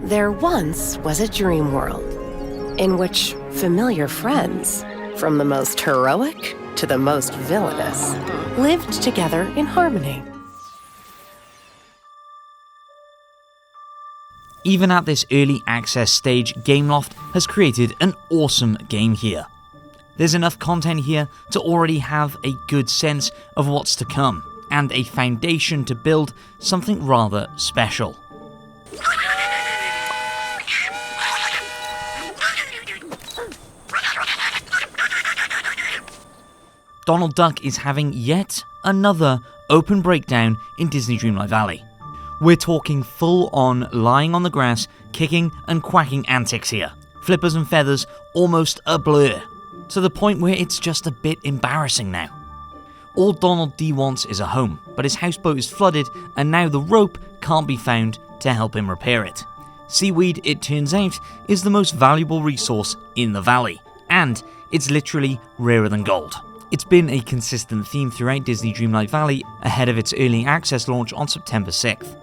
There once was a dream world in which familiar friends, from the most heroic to the most villainous, lived together in harmony. Even at this early access stage, Gameloft has created an awesome game here. There's enough content here to already have a good sense of what's to come, and a foundation to build something rather special. Donald Duck is having yet another open breakdown in Disney Dreamlight Valley. We're talking full-on lying on the grass, kicking and quacking antics here. Flippers and feathers almost a blur, to the point where it's just a bit embarrassing now. All Donald D wants is a home, but his houseboat is flooded and now the rope can't be found to help him repair it. Seaweed, it turns out, is the most valuable resource in the valley, and it's literally rarer than gold. It's been a consistent theme throughout Disney Dreamlight Valley ahead of its early access launch on September 6th.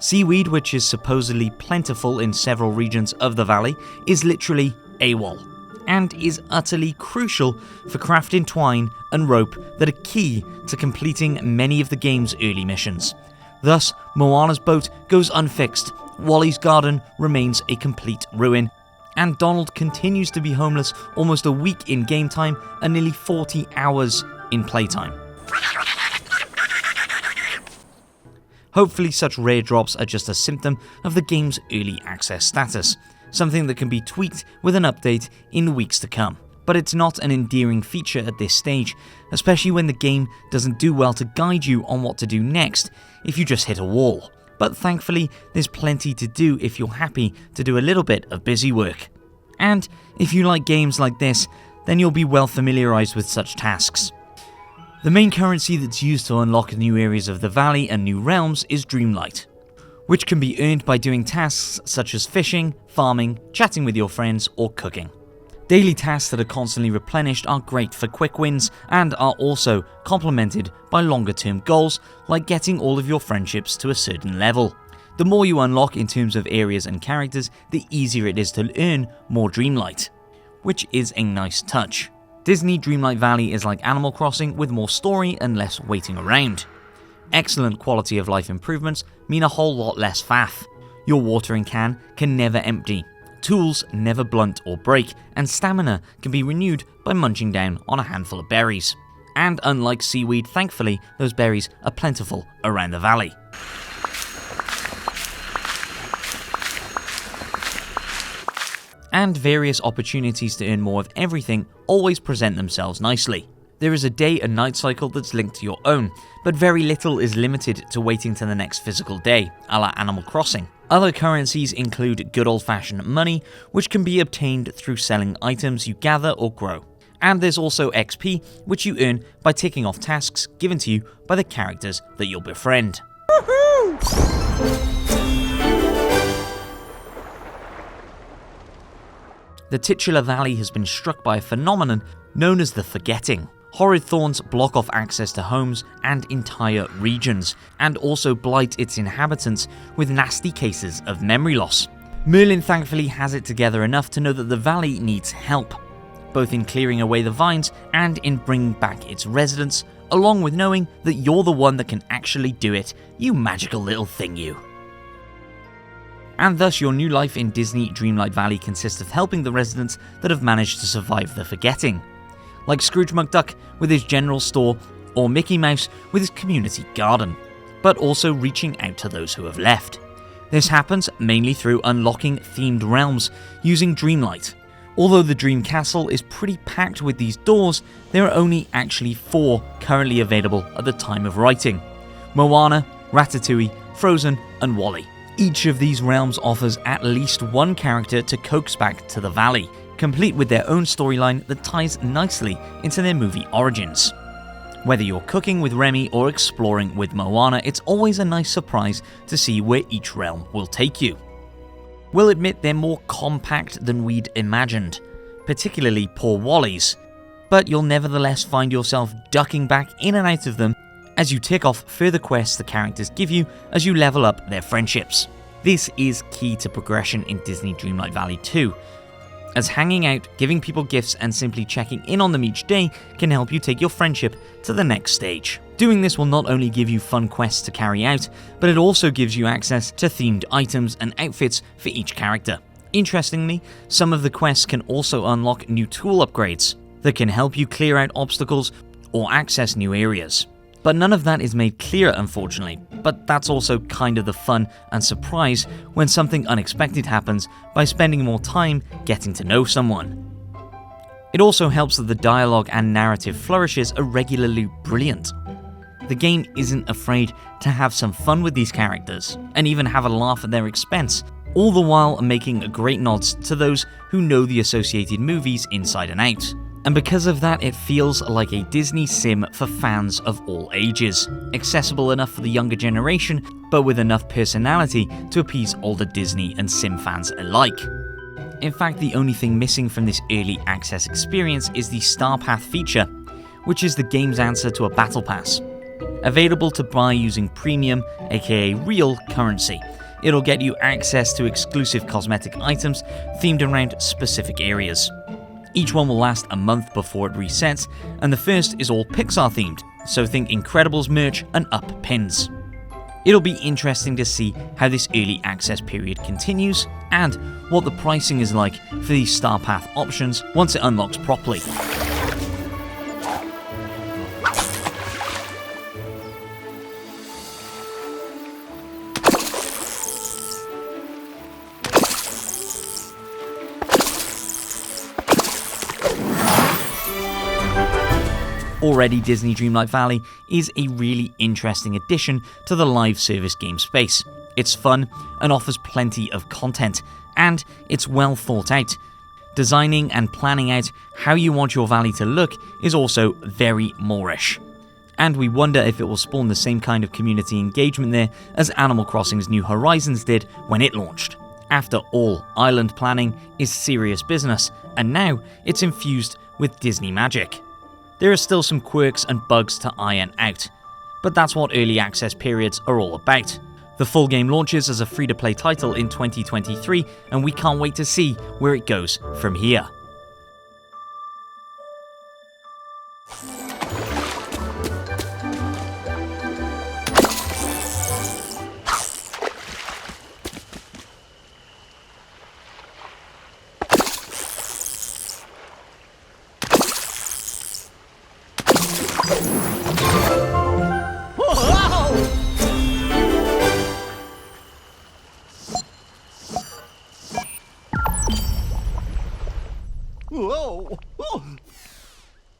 Seaweed, which is supposedly plentiful in several regions of the valley, is literally AWOL, and is utterly crucial for crafting twine and rope that are key to completing many of the game's early missions. Thus, Moana's boat goes unfixed, Wally's garden remains a complete ruin, and Donald continues to be homeless almost a week in game time and nearly 40 hours in playtime. Hopefully such rare drops are just a symptom of the game's early access status, something that can be tweaked with an update in the weeks to come. But it's not an endearing feature at this stage, especially when the game doesn't do well to guide you on what to do next if you just hit a wall. But thankfully, there's plenty to do if you're happy to do a little bit of busy work. And if you like games like this, then you'll be well familiarised with such tasks. The main currency that's used to unlock new areas of the valley and new realms is Dreamlight, which can be earned by doing tasks such as fishing, farming, chatting with your friends, or cooking. Daily tasks that are constantly replenished are great for quick wins and are also complemented by longer term goals like getting all of your friendships to a certain level. The more you unlock in terms of areas and characters, the easier it is to earn more Dreamlight, which is a nice touch. Disney Dreamlight Valley is like Animal Crossing with more story and less waiting around. Excellent quality of life improvements mean a whole lot less faff. Your watering can never empty. Tools never blunt or break, and stamina can be renewed by munching down on a handful of berries. And unlike Seaweed, thankfully, those berries are plentiful around the valley. And various opportunities to earn more of everything always present themselves nicely. There is a day and night cycle that's linked to your own, but very little is limited to waiting to the next physical day, a la Animal Crossing. Other currencies include good old-fashioned money, which can be obtained through selling items you gather or grow. And there's also XP, which you earn by ticking off tasks given to you by the characters that you'll befriend. The titular valley has been struck by a phenomenon known as the Forgetting. Horrid thorns block off access to homes and entire regions, and also blight its inhabitants with nasty cases of memory loss. Merlin thankfully has it together enough to know that the valley needs help, both in clearing away the vines and in bringing back its residents, along with knowing that you're the one that can actually do it, you magical little thing you. And thus your new life in Disney Dreamlight Valley consists of helping the residents that have managed to survive the Forgetting, like Scrooge McDuck with his general store, or Mickey Mouse with his community garden, but also reaching out to those who have left. This happens mainly through unlocking themed realms using Dreamlight. Although the Dream Castle is pretty packed with these doors, there are only actually 4 currently available at the time of writing: Moana, Ratatouille, Frozen, and Wally. Each of these realms offers at least one character to coax back to the valley, complete with their own storyline that ties nicely into their movie origins. Whether you're cooking with Remy or exploring with Moana, it's always a nice surprise to see where each realm will take you. We'll admit they're more compact than we'd imagined, particularly poor Wally's, but you'll nevertheless find yourself ducking back in and out of them as you tick off further quests the characters give you as you level up their friendships. This is key to progression in Disney Dreamlight Valley 2, as hanging out, giving people gifts, and simply checking in on them each day can help you take your friendship to the next stage. Doing this will not only give you fun quests to carry out, but it also gives you access to themed items and outfits for each character. Interestingly, some of the quests can also unlock new tool upgrades that can help you clear out obstacles or access new areas. But none of that is made clear, unfortunately, but that's also kind of the fun and surprise when something unexpected happens by spending more time getting to know someone. It also helps that the dialogue and narrative flourishes are regularly brilliant. The game isn't afraid to have some fun with these characters, and even have a laugh at their expense, all the while making great nods to those who know the associated movies inside and out. And because of that, it feels like a Disney sim for fans of all ages, accessible enough for the younger generation, but with enough personality to appease older Disney and sim fans alike. In fact, the only thing missing from this early access experience is the Star Path feature, which is the game's answer to a battle pass. Available to buy using premium, aka real, currency. It'll get you access to exclusive cosmetic items themed around specific areas. Each one will last a month before it resets, and the first is all Pixar themed, so think Incredibles merch and Up pins. It'll be interesting to see how this early access period continues, and what the pricing is like for these Star Path options once it unlocks properly. Already, Disney Dreamlight Valley is a really interesting addition to the live service game space. It's fun and offers plenty of content, and it's well thought out. Designing and planning out how you want your valley to look is also very Moorish. And we wonder if it will spawn the same kind of community engagement there as Animal Crossing's New Horizons did when it launched. After all, island planning is serious business, and now it's infused with Disney magic. There are still some quirks and bugs to iron out, but that's what early access periods are all about. The full game launches as a free-to-play title in 2023, and we can't wait to see where it goes from here. Whoa! Oh.